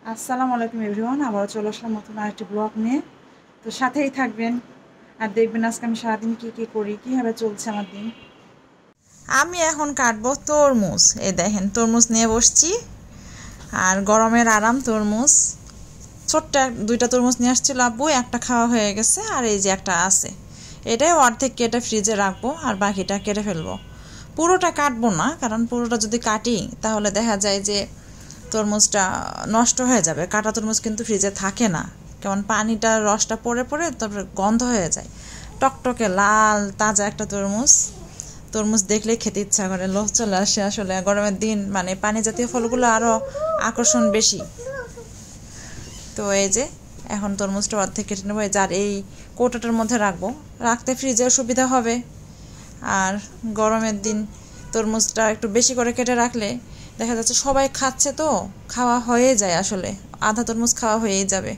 আসসালামু আলাইকুম এভরিওয়ান, আবার চলে আসলাম নতুন আরেকটি ব্লগ নিয়ে। তো সাথেই থাকবেন আর দেখবেন আজকে আমি সারাদিন কী কী করি, কীভাবে চলছে আমার দিন। আমি এখন কাটবো তরমুজ। এই দেখেন তরমুজ নিয়ে বসছি, আর গরমের আরাম তরমুজ। ছোট্ট দুইটা তরমুজ নিয়ে আসছিল আব্বু, একটা খাওয়া হয়ে গেছে আর এই যে একটা আছে, এটাই অর্ধেক কেটে ফ্রিজে রাখবো আর বাকিটা কেটে ফেলবো। পুরোটা কাটবো না, কারণ পুরোটা যদি কাটি তাহলে দেখা যায় যে তরমুজটা নষ্ট হয়ে যাবে। কাটা তরমুজ কিন্তু ফ্রিজে থাকে না, কেমন পানিটা রসটা পড়ে পড়ে তারপরে গন্ধ হয়ে যায়। টকটকে লাল তাজা একটা তরমুজ, তরমুজ দেখলেই খেতে ইচ্ছা করে, লোভ চলে আসে। আসলে গরমের দিন মানে পানি জাতীয় ফলগুলো আরও আকর্ষণ বেশি। তো এই যে এখন তরমুজটা অর্ধেক কেটে নেবো, যার এই কৌটাটার মধ্যে রাখবো, রাখতে ফ্রিজের সুবিধা হবে। আর গরমের দিন তরমুজটা একটু বেশি করে কেটে রাখলে দেখা যাচ্ছে সবাই খাচ্ছে, তো খাওয়া হয়ে যায়। আসলে আধা তরমুজ খাওয়া হয়েই যাবে,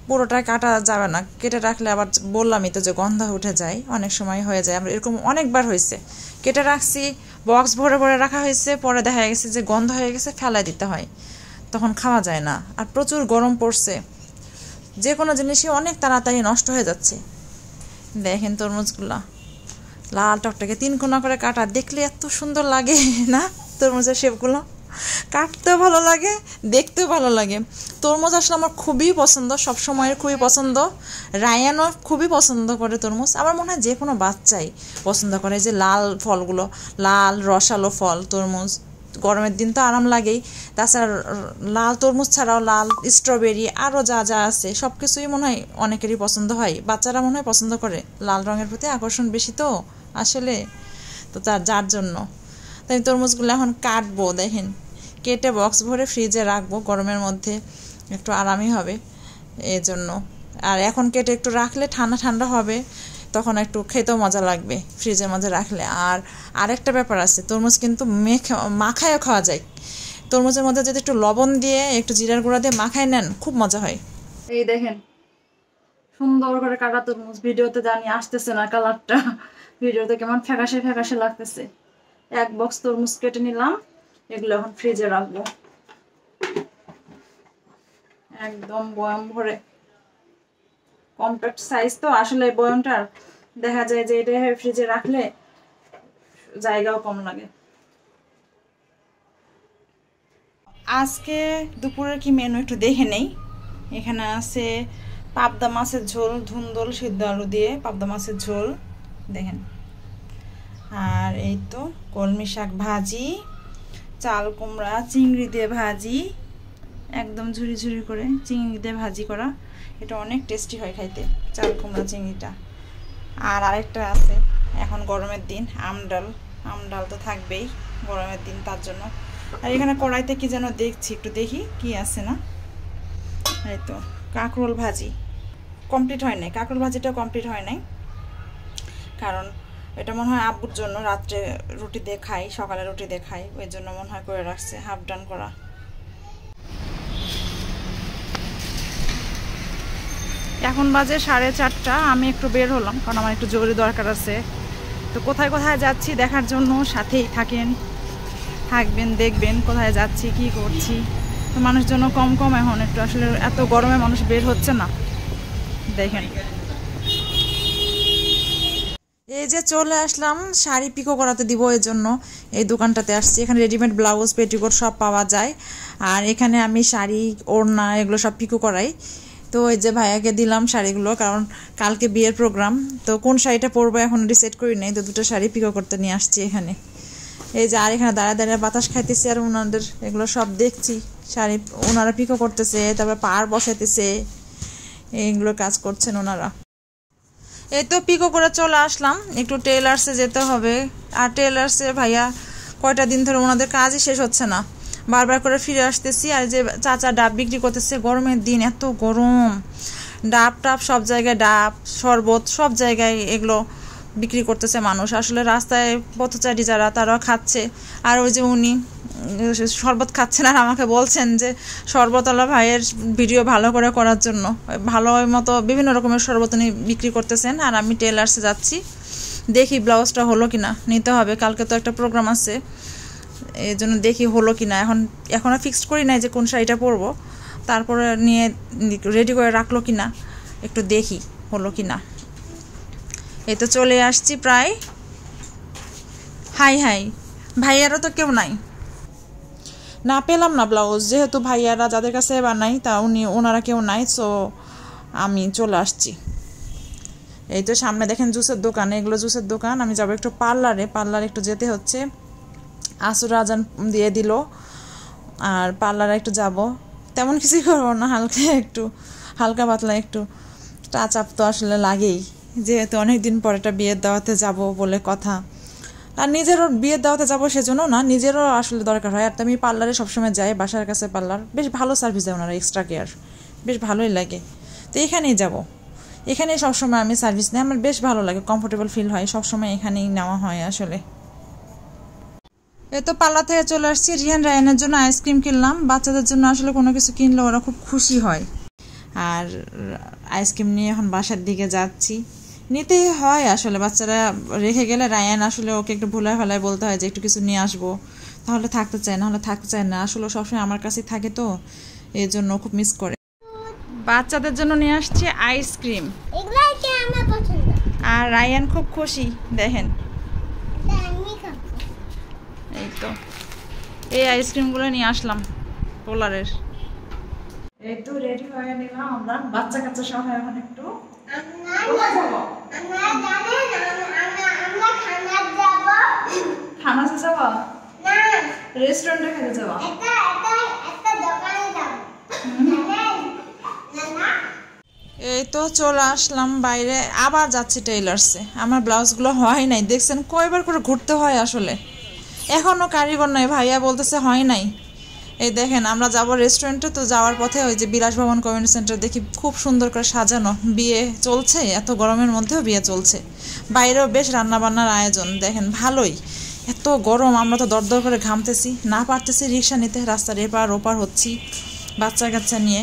পুরোটা কাটা যাবে না। কেটে রাখলে আবার বললামই তো যে গন্ধ উঠে যায়, অনেক সময় হয়ে যায়। আমরা এরকম অনেকবার হয়েছে, কেটে রাখছি, বক্স ভরে ভরে রাখা হয়েছে, পরে দেখা গেছে যে গন্ধ হয়ে গেছে, ফেলাই দিতে হয়, তখন খাওয়া যায় না। আর প্রচুর গরম পড়ছে, যে কোনো জিনিসই অনেক তাড়াতাড়ি নষ্ট হয়ে যাচ্ছে। দেখেন তরমুজগুলা লাল টকটকে 3 কোনা করে কাটা, দেখলে এত সুন্দর লাগে না তরমুজের শেপগুলো? কাটতেও ভালো লাগে, দেখতেও ভালো লাগে। তরমুজ আসলে আমার খুবই পছন্দ, সব সময়ের খুবই পছন্দ। রায়ানও খুবই পছন্দ করে তরমুজ, আমার মনে হয় যে কোনো বাচ্চাই পছন্দ করে। যে লাল ফলগুলো, লাল রসালো ফল তরমুজ, গরমের দিন তো আরাম লাগেই। তাছাড়া লাল তরমুজ ছাড়াও লাল স্ট্রবেরি আরও যা যা আছে সব কিছুই মনে হয় অনেকেরই পছন্দ হয়। বাচ্চারা মনে হয় পছন্দ করে, লাল রঙের প্রতি আকর্ষণ বেশি তো আসলে, তো যার জন্য তাই তরমুজগুলো এখন কাটবো। দেখেন কেটে বক্স ভরে ফ্রিজে রাখবো, গরমের মধ্যে একটু আরামই হবে এই জন্য। আর এখন কেটে একটু রাখলে ঠান্ডা ঠান্ডা হবে, তখন একটু খেতেও মজা লাগবে ফ্রিজের মধ্যে রাখলে। আর আরেকটা ব্যাপার আছে, তরমুজ কিন্তু মাখায়ও খাওয়া যায়। তরমুজের মধ্যে যদি একটু লবণ দিয়ে একটু জিরার গুঁড়া দিয়ে মাখায় নেন, খুব মজা হয়। এই দেখেন সুন্দর করে কাটা তরমুজ, ভিডিওতে জানি আসতেছে না কালারটা, ভিডিওতে কেমন ফ্যাকাশে ফ্যাকাশে লাগতেছে। এক বক্স তরমুজ কেটে নিলাম, এগুলো এখন ফ্রিজে রাখবো একদম বয়াম ভরে। কম্প্যাক্ট সাইজ তো আসলে বয়ামটার, দেখা যায় যে এটা ফ্রিজে রাখলে জায়গাও কম লাগে। আজকে দুপুরের কি মেনু একটু দেখে নেই। এখানে আছে পাবদা মাছের ঝোল, ধুন্দল সিদ্ধ আলু দিয়ে পাবদা মাছের ঝোল দেখেন। আর এই তো কলমি শাক ভাজি, চাল কুমড়া চিংড়ি দিয়ে ভাজি, একদম ঝুরি ঝুরি করে চিংড়ি দিয়ে ভাজি করা, এটা অনেক টেস্টি হয় খাইতে চাল কুমড়া চিংড়িটা। আর আরেকটা আছে এখন গরমের দিন আমডাল, আমডাল তো থাকবেই গরমের দিন তার জন্য। আর এখানে কড়াইতে কি যেন দেখছি, একটু দেখি কি আছে না। এই তো কাঁকরোল ভাজি কমপ্লিট হয় নাই, কাঁকরোল ভাজিটা কমপ্লিট হয় নাই, কারণ এটা মনে হয় আব্বুর জন্য রাত্রে রুটি দিয়ে খাই, সকালে রুটি দিয়ে খাই, ওই জন্য মনে হয় করে রাখছে হাফ ডান করা। এখন বাজে 4:30, আমি একটু বের হলাম কারণ আমার একটু জরুরি দরকার আছে। তো কোথায় কোথায় যাচ্ছি দেখার জন্য সাথেই থাকবেন, দেখবেন কোথায় যাচ্ছি কি করছি। তো মানুষজন কম কম এখন একটু, আসলে এত গরমে মানুষ বের হচ্ছে না। দেখেন এই যে চলে আসলাম শাড়ি পিকো করাতে দিব, এর জন্য এই দোকানটাতে আসছি। এখানে রেডিমেড ব্লাউজ পেটিকোট সব পাওয়া যায়, আর এখানে আমি শাড়ি ওড়না এগুলো সব পিকো করাই। তো এই যে ভাইয়াকে দিলাম শাড়িগুলো, কারণ কালকে বিয়ের প্রোগ্রাম, তো কোন শাড়িটা পরবো এখন ডিসাইড করি নাই, তো দুটো শাড়ি পিকো করতে নিয়ে আসছি এখানে। এই যে আর এখানে দাঁড়া দাঁড়িয়ে বাতাস খাইতেছি, আর ওনাদের এগুলো সব দেখছি, শাড়ি ওনারা পিকো করতেছে, তারপর পাড় বসাইতেছে, এইগুলো কাজ করছেন ওনারা। এই তো পিকো করে চলে আসলাম, একটু টেলার্সে যেতে হবে। আর টেলার্সে ভাইয়া কয়টা দিন ধরে ওনাদের কাজই শেষ হচ্ছে না, বারবার করে ফিরে আসতেছি। আর যে চাচা ডাব বিক্রি করতেছে, গরমের দিন এত গরম, ডাব টাব সব জায়গায়, ডাব শরবত সব জায়গায় এগুলো বিক্রি করতেছে মানুষ। আসলে রাস্তায় পথচারী যারা তারাও খাচ্ছে। আর ওই যে উনি শরবত খাচ্ছেন আর আমাকে বলছেন যে শরবতওয়ালা ভাইয়ের ভিডিও ভালো করে করার জন্য, ভালো মতো বিভিন্ন রকমের শরবত উনি বিক্রি করতেছেন। আর আমি টেলার্সে যাচ্ছি, দেখি ব্লাউজটা হলো কিনা, নিতে হবে, কালকে তো একটা প্রোগ্রাম আছে, এই জন্য দেখি হলো কিনা। এখনও ফিক্সড করি নাই যে কোন শাড়িটা পরবো, তারপরে নিয়ে রেডি করে রাখলো কি না একটু দেখি হলো কি না। এই তো চলে আসছি প্রায়। হাই হাই, ভাইয়ারও তো কেউ নাই, না পেলাম না ব্লাউজ, যেহেতু ভাইয়ারা যাদের কাছে বানাই তা ওনারা কেউ নাই, সো আমি চলে আসছি। এই তো সামনে দেখেন জুসের দোকান, এগুলো জুসের দোকান। আমি যাবো একটু পার্লারে একটু যেতে হচ্ছে, আসর আজান দিয়ে দিল, আর পার্লারে একটু যাব। তেমন কিছুই করবো না, হালকা পাতলা একটু টাচ আপ তো আসলে লাগেই, যেহেতু অনেকদিন পর একটা বিয়ের দাওয়াতে যাব বলে কথা। আর নিজেরও বিয়ের দাওয়াতে যাবো সেজন্য না, নিজেরও আসলে দরকার হয়। আর তো আমি পার্লারে সবসময় যাই, বাসার কাছে পার্লার, বেশ ভালো সার্ভিস দেয় ওনারা, এক্সট্রা কেয়ার, বেশ ভালোই লাগে। তো এখানেই যাব, এখানেই সবসময় আমি সার্ভিস নিই, আমার বেশ ভালো লাগে, কমফোর্টেবল ফিল হয়, সবসময় এখানেই নেওয়া হয় আসলে। এই তো পার্লার থেকে চলে আসছি, রিহান রায়ানের জন্য আইসক্রিম কিনলাম। বাচ্চাদের জন্য আসলে কোনো কিছু কিনলে ওরা খুব খুশি হয়। আর আইসক্রিম নিয়ে এখন বাসার দিকে যাচ্ছি, নিতেই হয় আসলে, বাচ্চারা রেখে গেলে রায়ান আসলে ওকে একটু ভুলায় ফেলায় বলতে হয় যে একটু কিছু নিয়ে আসবো, তাহলে থাকতে চায় না, হলে থাকতে চায় না, আসলে সবসময় আমার কাছেই থাকে, তো এই জন্য খুব মিস করে। বাচ্চাদের জন্য নিয়ে আসছি আইসক্রিম, আর রায়ান খুব খুশি দেখেন। এই তো এই আইসক্রিমগুলো নিয়ে আসলাম পোলারের। এই তো রেডি হয়ে নিলাম আমরা, বাচ্চা কাচ্চা সহ এখন একটু খানাতে যাবা, রেস্টুরেন্টে খেতে যাবা, এই তো চলে আসলাম বাইরে, আবার যাচ্ছি টেইলার্সে। আমার ব্লাউজগুলো হয় নাই, দেখছেন কয়বার করে ঘুরতে হয় আসলে, এখনো কারিগর নাই, ভাইয়া বলতেছে হয় নাই। এই দেখেন আমরা যাবো রেস্টুরেন্টে, তো যাওয়ার পথে ওই যে বিলাস ভবন কমিউনিটি সেন্টার দেখি খুব সুন্দর করে সাজানো, বিয়ে চলছে, এত গরমের মধ্যেও বিয়ে চলছে, বাইরেও বেশ রান্নাবান্নার আয়োজন দেখেন, ভালোই। এত গরম, আমরা তো দরদর করে ঘামতেছি, না পারতেছি রিক্সা নিতে, রাস্তার এপার ওপার হচ্ছি বাচ্চা কাচ্চা নিয়ে,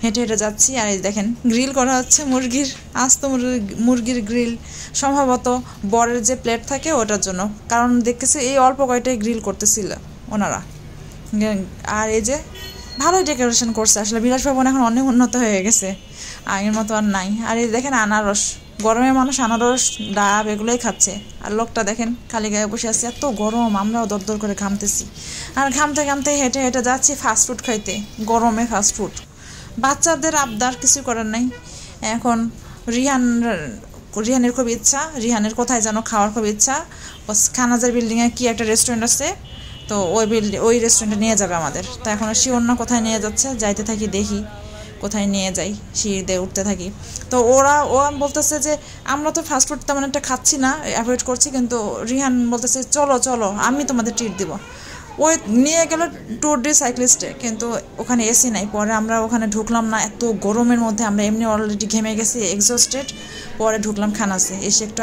হেঁটে হেঁটে যাচ্ছি। আর এই দেখেন গ্রিল করা হচ্ছে মুরগির, আস্ত মুরগির গ্রিল, সম্ভবত বরের যে প্লেট থাকে ওটার জন্য, কারণ দেখতেছি এই অল্প কয়টাই গ্রিল করতেছিল ওনারা। আর এই যে ভালোই ডেকোরেশন করছে আসলে, বিলাস ভবন এখন অনেক উন্নত হয়ে গেছে, আগের মতো আর নাই। আর এই দেখেন আনারস, গরমের মানুষ আনারস ডাব এগুলোই খাচ্ছে, আর লোকটা দেখেন খালি গায়ে বসে আছে, এত গরম, আমরাও দরদর করে ঘামতেছি। আর ঘামতে ঘামতে হেঁটে হেঁটে যাচ্ছি ফাস্টফুড খাইতে, গরমে ফাস্টফুড। বাচ্চাদের আবদার কিছু করার নাই। এখন রিহানের খুব ইচ্ছা, রিহানের কোথায় যেন খাওয়ার খুব ইচ্ছা, খানাজার বিল্ডিংয়ে কি একটা রেস্টুরেন্ট আছে, তো ওই রেস্টুরেন্টে নিয়ে যাবে আমাদের। তো এখন শিওর না কোথায় নিয়ে যাচ্ছে, যাইতে থাকি দেখি কোথায় নিয়ে যাই, সিঁড়ি দিয়ে উঠতে থাকি। তো ও বলতেছে যে আমরা তো ফাস্টফুড তেমন একটা খাচ্ছি না, অ্যাভয়েড করছি, কিন্তু রিহান বলতেছে চলো চলো আমি তোমাদের ট্রিট দিব। ওই নিয়ে গেল ট্যুর ডে সাইক্লিস্টে, কিন্তু ওখানে এসি নাই, পরে আমরা ওখানে ঢুকলাম না, এত গরমের মধ্যে আমরা এমনি অলরেডি ঘেমে গেছি, এক্সস্টেড। পরে ঢুকলাম খানাসে, এসে একটু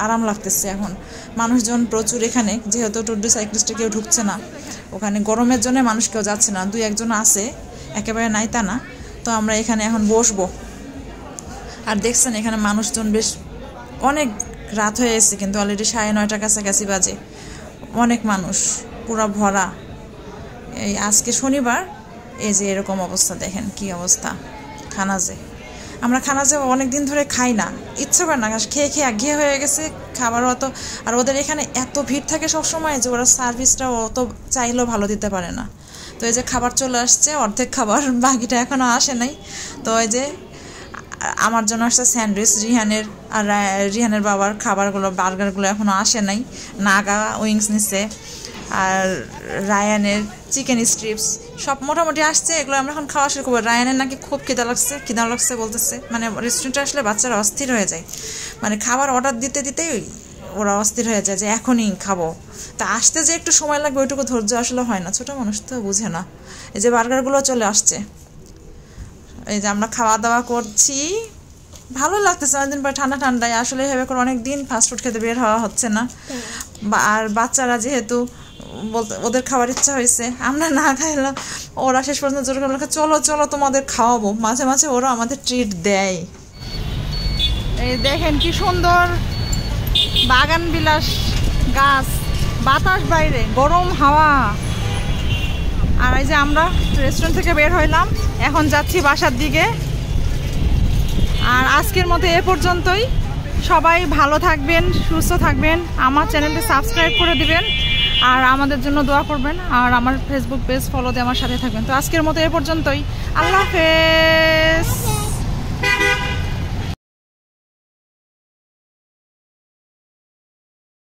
আরাম লাগতেছে। এখন মানুষজন প্রচুর এখানে, যেহেতু ট্যুর ডে সাইক্লিস্টে কেউ ঢুকছে না, ওখানে গরমের জন্য মানুষ কেউ যাচ্ছে না, 2-1 আছে, একেবারে নাই তা না। তো আমরা এখানে এখন বসবো। আর দেখছেন এখানে মানুষজন বেশ অনেক রাত হয়ে এসেছে, কিন্তু অলরেডি 9:30 কাছাকাছি বাজে, অনেক মানুষ পুরা ভরা। এই আজকে শনিবার, এই যে এরকম অবস্থা দেখেন কি অবস্থা। আমরা খানাজে অনেক দিন ধরে খাই না, ইচ্ছা করে না, খেয়ে খেয়ে একঘেয়ে হয়ে গেছে খাবারও অত। আর ওদের এখানে এত ভিড় থাকে সবসময় যে ওরা সার্ভিসটাও অত চাইলেও ভালো দিতে পারে না। তো এই যে খাবার চলে আসছে, অর্ধেক খাবার, বাকিটা এখনও আসে নাই। তো এই যে আমার জন্য আসছে স্যান্ডউইচ, রিহানের বাবার খাবারগুলো, বার্গারগুলো এখনও আসে নাই, নাগা উইংস নিচ্ছে, আর রায়ানের চিকেন স্ট্রিপস সব মোটামুটি আসছে। এগুলো আমরা এখন খাওয়া শুরু করবো। রায়ানের নাকি খুব খিদা লাগছে বলতেছে, মানে রেস্টুরেন্টে আসলে বাচ্চারা অস্থির হয়ে যায়, মানে খাবার অর্ডার দিতেই ওরা অস্থির হয়ে যায় যে এখনই খাবো। তা আসতে যে একটু সময় লাগবে ওইটুকু ধৈর্য আসলে হয় না, ছোটো মানুষ তো বুঝে না। এই যে বার্গারগুলো চলে আসছে, এই যে আমরা খাওয়া দাওয়া করছি, ভালো লাগতেছে অনেকদিন পর ঠান্ডায়, আসলে ভেবে করে অনেকদিন ফাস্টফুড খেতে বের হওয়া হচ্ছে না। আর বাচ্চারা যেহেতু ওদের খাওয়ার ইচ্ছা হয়েছে, আমরা না খাইলাম, ওরা শেষ পর্যন্ত জোর করে চলো চলো তোমাদের খাওয়াবো, মাঝে মাঝে ওরা আমাদের ট্রিট দেয়। এই দেখেন কি সুন্দর বাগান বিলাস গাছ, বাতাস বাইরে, গরম হাওয়া, আর এই যে আমরা রেস্টুরেন্ট থেকে বের হইলাম, এখন যাচ্ছি বাসার দিকে। আর আজকের মতো এ পর্যন্তই। সবাই ভালো থাকবেন, সুস্থ থাকবেন, আমার চ্যানেলটি সাবস্ক্রাইব করে দিবেন আর আমাদের জন্য দোয়া করবেন। আর আমার ফেসবুক পেজ ফলো দিয়ে আমার সাথে থাকবেন। তো আজকের মতো এ পর্যন্তই। আল্লাহ হাফেজ।